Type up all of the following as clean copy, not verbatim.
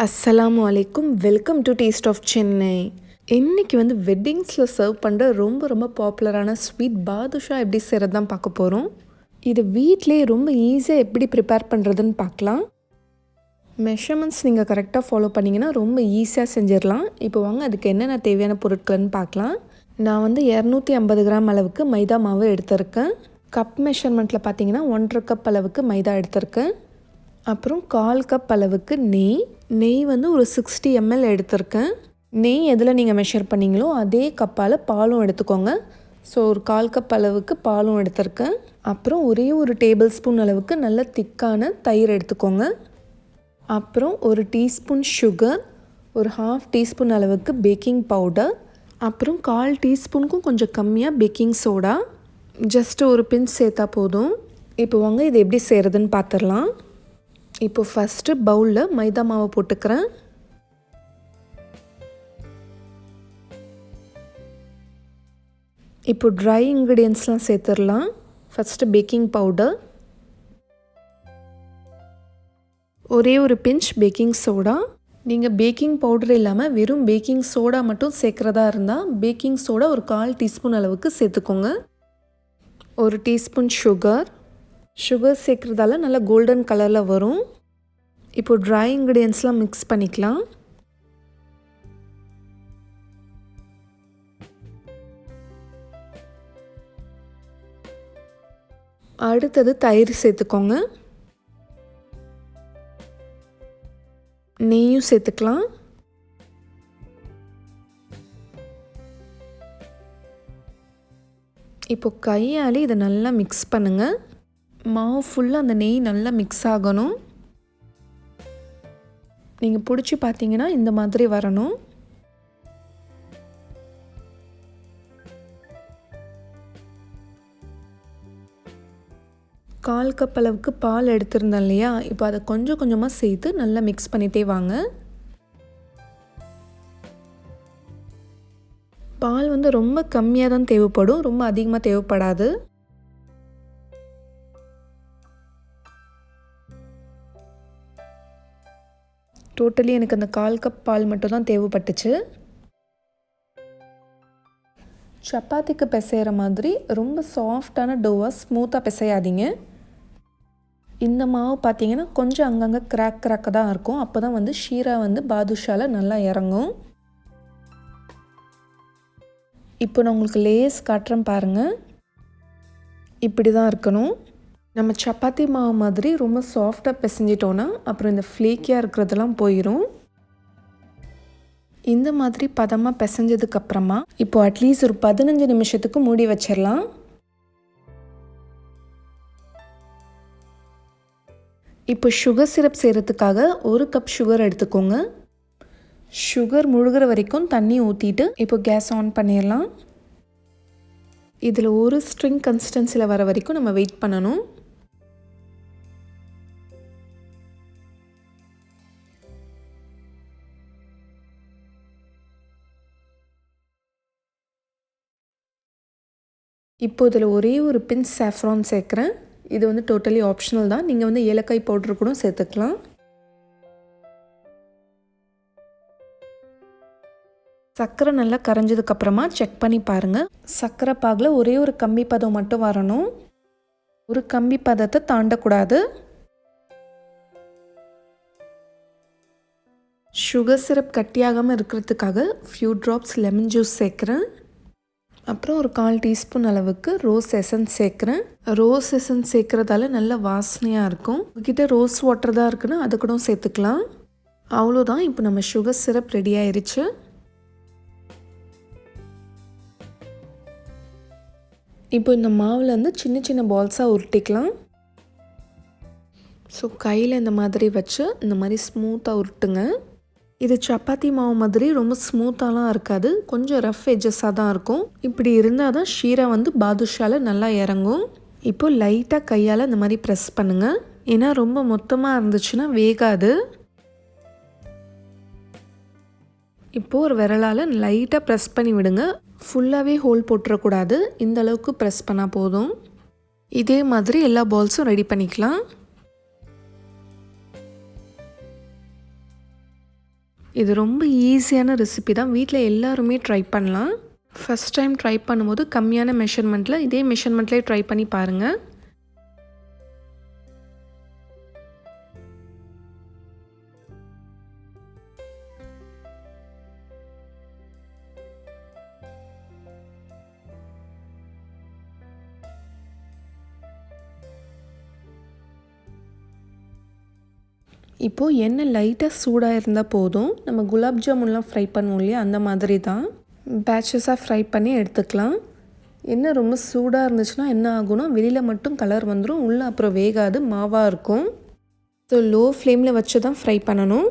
அஸ்ஸலாமு அலைக்கும். Welcome to taste of Chennai. இன்றைக்கி வந்து வெட்டிங்ஸில் சர்வ் பண்ணுற ரொம்ப பாப்புலரான ஸ்வீட் பாதுஷா எப்படி செய்கிறது தான் பார்க்க போகிறோம். இது வீட்டிலே ரொம்ப ஈஸியாக எப்படி ப்ரிப்பேர் பண்ணுறதுன்னு பார்க்கலாம். மெஷர்மெண்ட்ஸ் நீங்கள் கரெக்டாக ஃபாலோ பண்ணிங்கன்னா ரொம்ப ஈஸியாக செஞ்சிடலாம். இப்போ வாங்க அதுக்கு என்னென்ன தேவையான பொருட்கள்னு பார்க்கலாம். நான் வந்து 250 கிராம் அளவுக்கு மைதா மாவு எடுத்திருக்கேன். கப் மெஷர்மெண்ட்டில் பார்த்தீங்கன்னா 1.5 கப் அளவுக்கு மைதா எடுத்திருக்கேன். அப்புறம் 1/4 கப் அளவுக்கு நெய் வந்து ஒரு 60 ml எடுத்திருக்கேன். நெய் எதில் நீங்கள் மெஷர் பண்ணிங்களோ அதே கப்பால் பாலும் எடுத்துக்கோங்க. ஸோ ஒரு 1/4 கப் அளவுக்கு பாலும் எடுத்திருக்கேன். அப்புறம் ஒரு டேபிள் ஸ்பூன் அளவுக்கு நல்ல திக்கான தயிர் எடுத்துக்கோங்க. அப்புறம் ஒரு டீஸ்பூன் சுகர், ஒரு 1/2 டீஸ்பூன் அளவுக்கு பேக்கிங் பவுடர், அப்புறம் 1/4 டீஸ்பூனுக்கும் கொஞ்சம் கம்மியாக பேக்கிங் சோடா, ஜஸ்ட்டு ஒரு பிஞ்ச் சேர்த்தா போதும். இப்போ வாங்க இது எப்படி செய்கிறதுன்னு பார்த்துடலாம். இப்போ ஃபஸ்ட்டு பவுலில் மைதா மாவை போட்டுக்கிறேன். இப்போ ட்ரை இன்க்ரீடியன்ட்ஸ்லாம் சேர்த்துடலாம். ஃபஸ்ட்டு பேக்கிங் பவுடர், ஒரு பிஞ்ச் பேக்கிங் சோடா. நீங்கள் பேக்கிங் பவுடர் இல்லாமல் வெறும் பேக்கிங் சோடா மட்டும் சேர்க்குறதா இருந்தால் பேக்கிங் சோடா ஒரு 1/4 டீஸ்பூன் அளவுக்கு சேர்த்துக்கோங்க. ஒரு டீஸ்பூன் சுகர் சேர்க்குறதால நல்லா கோல்டன் கலரில் வரும். இப்போ ட்ரை இன்க்ரீடியன்ட்ஸ்லாம் மிக்ஸ் பண்ணிக்கலாம். அடுத்தது தயிர் சேர்த்துக்கோங்க. நெய்யும் சேர்த்துக்கலாம். இப்போ கையாலே இதை நல்லா மிக்ஸ் பண்ணுங்கள். மாவு ஃபுல்லாக அந்த நெய் நல்லா மிக்ஸ் ஆகணும். நீங்கள் பிடிச்சி பார்த்தீங்கன்னா இந்த மாதிரி வரணும். கால் கப் அளவுக்கு பால் எடுத்திருந்தேன் இல்லையா, இப்போ அதை கொஞ்சம் கொஞ்சமாக சேர்த்து நல்லா மிக்ஸ் பண்ணிகிட்டே வாங்க. பால் வந்து ரொம்ப கம்மியாக தான் தேவைப்படும், ரொம்ப அதிகமாக தேவைப்படாது. டோட்டலி எனக்கு அந்த 1/4 கப் பால் மட்டும் தான் தேவைப்பட்டுச்சு. சப்பாத்திக்கு பிசைகிற மாதிரி ரொம்ப சாஃப்டான டோவாக ஸ்மூத்தாக பிசையாதீங்க. இந்த மாவு பார்த்தீங்கன்னா கொஞ்சம் அங்கங்கே கிராக்காக தான் இருக்கும். அப்போ தான் வந்து ஷீரா வந்து பாதுஷாவில் நல்லா இறங்கும். இப்போ நான் உங்களுக்கு லேஸ் காட்டுறேன் பாருங்கள். இப்படி தான் இருக்கணும். நம்ம சப்பாத்தி மாவு மாதிரி ரொம்ப சாஃப்டாக பிசைஞ்சிட்டோன்னா அப்புறம் இந்த ஃப்ளேக்கியாக இருக்கிறதெல்லாம் போயிடும். இந்த மாதிரி பதமாக பிசைஞ்சதுக்கப்புறமா இப்போ அட்லீஸ்ட் ஒரு 15 நிமிஷத்துக்கு மூடி வச்சிடலாம். இப்போ சுகர் சிரப் செய்கிறதுக்காக 1 கப் சுகர் எடுத்துக்கோங்க. சுகர் முழுகிற வரைக்கும் தண்ணி ஊற்றிட்டு இப்போ கேஸ் ஆன் பண்ணிடலாம். இதில் ஒரு ஸ்ட்ரிங் கன்சிஸ்டன்சியில் வர வரைக்கும் நம்ம வெயிட் பண்ணணும். இப்போ இதில் ஒரு பிஞ்ச் சாஃப்ரான் சேர்க்குறேன். இது வந்து டோட்டலி ஆப்ஷனல் தான். நீங்கள் வந்து ஏலக்காய் பவுடர் கூட சேர்த்துக்கலாம். சர்க்கரை நல்லா கரைஞ்சதுக்கப்புறமா செக் பண்ணி பாருங்கள். சர்க்கரை பாகில் ஒரு கம்பி பதம் மட்டும் வரணும். ஒரு கம்பி பதத்தை தாண்டக்கூடாது. சுகர் சிரப் கட்டியாகாமல் இருக்கிறதுக்காக ஃபியூ ட்ராப்ஸ் லெமன் ஜூஸ் சேர்க்குறேன். அப்புறம் ஒரு 1/4 டீஸ்பூன் அளவுக்கு ரோஸ் எசன்ஸ் சேர்க்குறேன். ரோஸ் எசன்ஸ் சேர்க்குறதால நல்ல வாசனையாக இருக்கும். உங்ககிட்ட ரோஸ் வாட்டர் தான் இருக்குன்னா அது கூட சேர்த்துக்கலாம். அவ்வளோதான். இப்போ நம்ம சுகர் சிரப் ரெடி ஆயிடுச்சு. இப்போ இந்த மாவில் வந்து சின்ன பால்ஸாக உருட்டிக்கலாம். ஸோ கையில் இந்த மாதிரி வச்சு இந்த மாதிரி ஸ்மூத்தாக உருட்டுங்க. இது சப்பாத்தி மாவு மாதிரி ரொம்ப ஸ்மூத்தாலாம் இருக்காது, கொஞ்சம் ரஃப் எட்ஜஸாக தான் இருக்கும். இப்படி இருந்தால் தான் ஷீரா வந்து பாதுஷாவில் நல்லா இறங்கும். இப்போது லைட்டாக கையால் இந்த மாதிரி ப்ரெஸ் பண்ணுங்கள். ஏன்னா ரொம்ப மொத்தமாக இருந்துச்சுன்னா வேகாது. இப்போது ஒரு விரலால் லைட்டாக ப்ரெஸ் பண்ணி விடுங்க. ஃபுல்லாகவே ஹோல் போட்டுறக்கூடாது, இந்த அளவுக்கு ப்ரெஸ் பண்ணால் போதும். இதே மாதிரி எல்லா பால்ஸும் ரெடி பண்ணிக்கலாம். இது ரொம்ப ஈஸியான ரெசிபி தான், வீட்டில் எல்லாருமே ட்ரை பண்ணலாம். ஃபஸ்ட் டைம் ட்ரை பண்ணும்போது கம்மியான மெஷர்மெண்ட்டில் இதே மெஷர்மெண்ட்லேயே ட்ரை பண்ணி பாருங்கள். இப்போது எண்ணெய் லைட்டாக சூடாக இருந்தால் போதும். நம்ம குலாப் ஜாமுன்லாம் ஃப்ரை பண்ணுவோம் இல்லையா, அந்த மாதிரி தான் பேட்சஸாக ஃப்ரை பண்ணி எடுத்துக்கலாம். எண்ணெய் ரொம்ப சூடாக இருந்துச்சுன்னா என்ன ஆகும்னா வெளியில் மட்டும் கலர் வந்துடும், உள்ளே அப்புறம் வேகாது, மாவாக இருக்கும். ஸோ லோ ஃப்ளேமில் வச்சு தான் ஃப்ரை பண்ணணும்.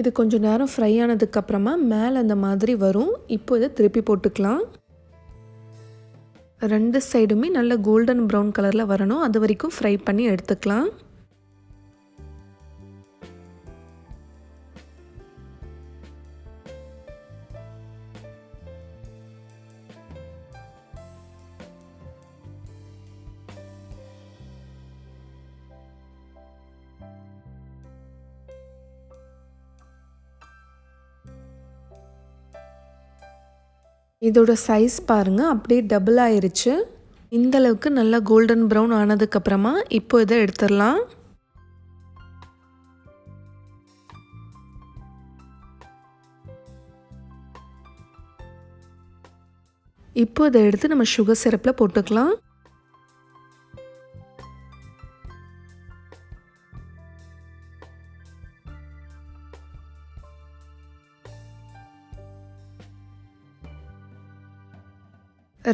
இது கொஞ்சம் நேரம் ஃப்ரை ஆனதுக்கப்புறமா மேலே அந்த மாதிரி வரும். இப்போ இதை திருப்பி போட்டுக்கலாம். 2 சைடுமே நல்ல கோல்டன் ப்ரௌன் கலரில் வரணும், அது வரைக்கும் ஃப்ரை பண்ணி எடுத்துக்கலாம். இதோட சைஸ் பாருங்கள், அப்படியே டபுள் ஆயிருச்சு. இந்த அளவுக்கு நல்லா கோல்டன் ப்ரௌன் ஆனதுக்கப்புறமா இப்போ இதை எடுத்துடலாம். இப்போ இதை எடுத்து நம்ம சுகர் சிரப்பில் போட்டுக்கலாம்.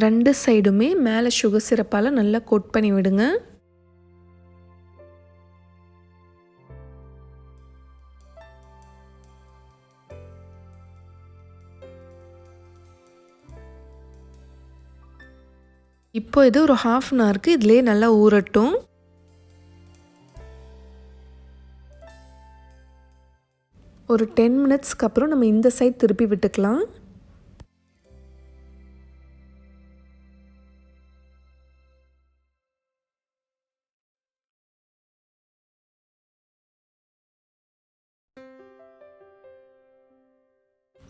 ரெண்டு சைடுமே மேலே சுகர் சிரப்பால் நல்லா கோட் பண்ணி விடுங்க. இப்போ இது ஒரு 1/2 அன் ஹவருக்கு இதிலே நல்லா ஊறட்டும். ஒரு 10 மினிட்ஸ்க்கு அப்புறம் நம்ம இந்த சைட் திருப்பி விட்டுக்கலாம்.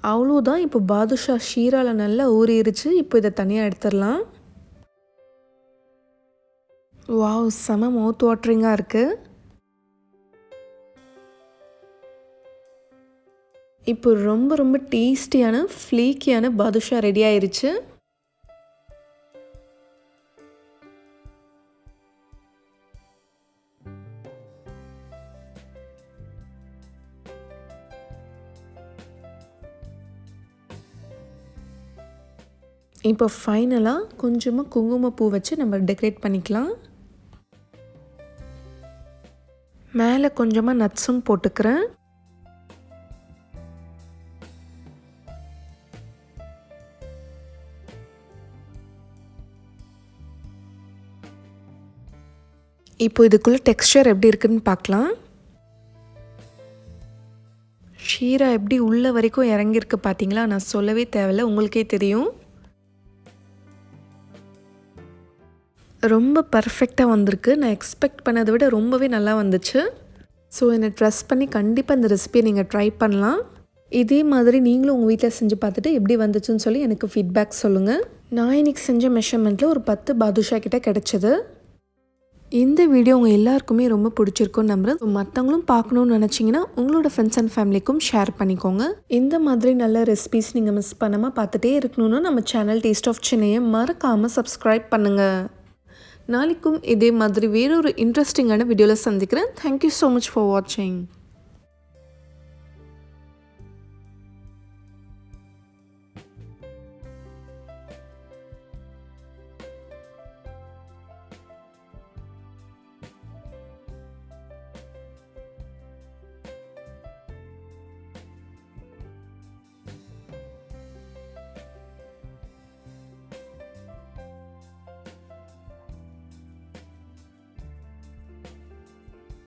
அவ்வளோதான், இப்போ பாதுஷா ஷீராவில் நல்லா ஊறிடுச்சு. இப்போ இதை தனியாக எடுத்துடலாம். வாவ், செம மவுத் வாட்டரிங்காக இருக்குது. இப்போ ரொம்ப ரொம்ப டேஸ்டியான ஃப்ளீக்கியான பாதுஷா ரெடி ஆயிருச்சு. இப்போ ஃபைனலாக கொஞ்சமாக குங்குமப்பூ வச்சு நம்ம டெக்கரேட் பண்ணிக்கலாம். மேலே கொஞ்சமாக நட்ஸும் போட்டுக்கிறேன். இப்போ இதுக்குள்ளே டெக்ஸ்சர் எப்படி இருக்குன்னு பார்க்கலாம். ஷீரா எப்படி உள்ள வரைக்கும் இறங்கியிருக்கு பார்த்தீங்களா? நான் சொல்லவே தேவையில்ல, உங்களுக்கே தெரியும். ரொம்ப பர்ஃபெக்டாக வந்திருக்கு. நான் எக்ஸ்பெக்ட் பண்ணதை விட ரொம்பவே நல்லா வந்துச்சு. ஸோ என்னை ட்ரஸ்ட் பண்ணி கண்டிப்பாக இந்த ரெசிபியை நீங்கள் ட்ரை பண்ணலாம். இதே மாதிரி நீங்களும் உங்கள் வீட்டில் செஞ்சு பார்த்துட்டு எப்படி வந்துச்சுன்னு சொல்லி எனக்கு ஃபீட்பேக் சொல்லுங்கள். நான் இன்றைக்கி செஞ்ச மெஷர்மெண்ட்டில் ஒரு 10 பாதுஷா கிட்ட கிடச்சிது. இந்த வீடியோ உங்கள் எல்லாருக்குமே ரொம்ப பிடிச்சிருக்குன்னு நம்புறேன். மற்றவங்களும் பார்க்கணுன்னு நினச்சிங்கன்னா உங்களோட ஃப்ரெண்ட்ஸ் அண்ட் ஃபேமிலிக்கும் ஷேர் பண்ணிக்கோங்க. இந்த மாதிரி நல்ல ரெசிபிஸ் நீங்கள் மிஸ் பண்ணாமல் பார்த்துட்டே இருக்கணும்னு நம்ம சேனல் டேஸ்ட் ஆஃப் சென்னையை மறக்காமல் சப்ஸ்கிரைப் பண்ணுங்கள். நாளைக்கும் இதே மாதிரி வேறொரு இன்ட்ரெஸ்டிங்கான வீடியோவில் சந்திக்கிறேன். தேங்க்யூ ஸோ மச் ஃபார் வாட்சிங்.